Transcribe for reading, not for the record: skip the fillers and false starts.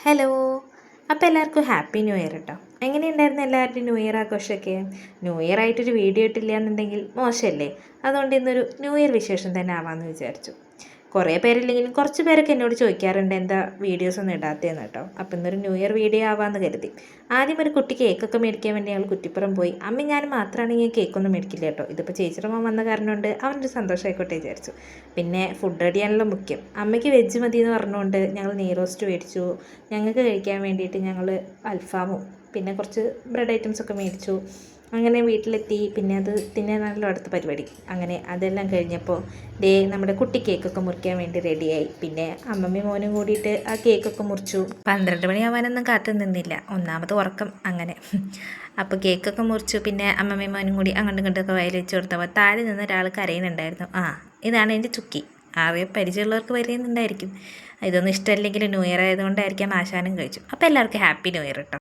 Hello. അപ്പോൾ എല്ലാവർക്കും happy new year കേട്ടോ. എങ്ങനെയുണ്ടായിരുന്നു എല്ലാവരുടെയും ന്യൂ ഇയർ ആഘോഷമൊക്കെ? ന്യൂ ഇയർ ആയിട്ടൊരു വീഡിയോ ഇട്ടില്ല എന്നുണ്ടെങ്കിൽ മോശമല്ലേ? അതുകൊണ്ട് ഇന്നൊരു ന്യൂ ഇയർ വിശേഷം തന്നെ ആവാമെന്ന് വിചാരിച്ചു. കുറേ പേരില്ലെങ്കിലും കുറച്ച് പേരൊക്കെ എന്നോട് ചോദിക്കാറുണ്ട് എന്താ വീഡിയോസ് ഒന്നും ഇടാത്തതെന്ന് കേട്ടോ. അപ്പോൾ ഇന്നൊരു ന്യൂ ഇയർ വീഡിയോ ആവാമെന്ന് കരുതി. ആദ്യം ഒരു കുട്ടി കേക്കൊക്കെ മേടിക്കാൻ വേണ്ടി ഞങ്ങൾ കുറ്റിപ്പുറം പോയി. അമ്മ ഞാനും മാത്രമാണെങ്കിൽ കേക്കൊന്നും മേടിക്കില്ല കേട്ടോ. ഇതിപ്പോൾ ചേച്ചിയുടെ മോൻ വന്ന കാരണം കൊണ്ട് അവനൊരു സന്തോഷമായിക്കോട്ടെ വിചാരിച്ചു. പിന്നെ ഫുഡ് റെഡിയാണല്ലോ മുഖ്യം. അമ്മയ്ക്ക് വെജ് മതി എന്ന് പറഞ്ഞുകൊണ്ട് ഞങ്ങൾ നെയ് റോസ്റ്റ് മേടിച്ചു. ഞങ്ങൾക്ക് കഴിക്കാൻ വേണ്ടിയിട്ട് ഞങ്ങൾ അൽഫാമും പിന്നെ കുറച്ച് ബ്രെഡ് ഐറ്റംസൊക്കെ മേടിച്ചു. അങ്ങനെ വീട്ടിലെത്തി. പിന്നെ അത് തിന്നാനാണല്ലോ അടുത്ത പരിപാടി. അങ്ങനെ അതെല്ലാം കഴിഞ്ഞപ്പോൾ നമ്മുടെ കുട്ടി കേക്കൊക്കെ മുറിക്കാൻ വേണ്ടി റെഡിയായി. പിന്നെ അമ്മമ്മയും മോനും കൂടിയിട്ട് ആ കേക്കൊക്കെ മുറിച്ചു. 12 മണിയാവാനൊന്നും കാത്തു നിന്നില്ല, ഒന്നാമത് ഉറക്കം. അങ്ങനെ അപ്പോൾ കേക്കൊക്കെ മുറിച്ചു. പിന്നെ അമ്മമ്മയും മോനും കൂടി അങ്ങോട്ടും ഇങ്ങോട്ടൊക്കെ വയൽ വെച്ച് കൊടുത്തപ്പോൾ താഴെ നിന്ന് ഒരാൾ കരയുന്നുണ്ടായിരുന്നു. ഇതാണ് എൻ്റെ ചുക്കി. ആകെ പരിചയമുള്ളവർക്ക് വരുന്നുണ്ടായിരിക്കും. ഇതൊന്നും ഇഷ്ടമല്ലെങ്കിൽ ന്യൂ ഇയർ ആയതുകൊണ്ടായിരിക്കാം ആശാനും കഴിച്ചു. അപ്പോൾ എല്ലാവർക്കും ഹാപ്പി ന്യൂ ഇയർ കേട്ടോ.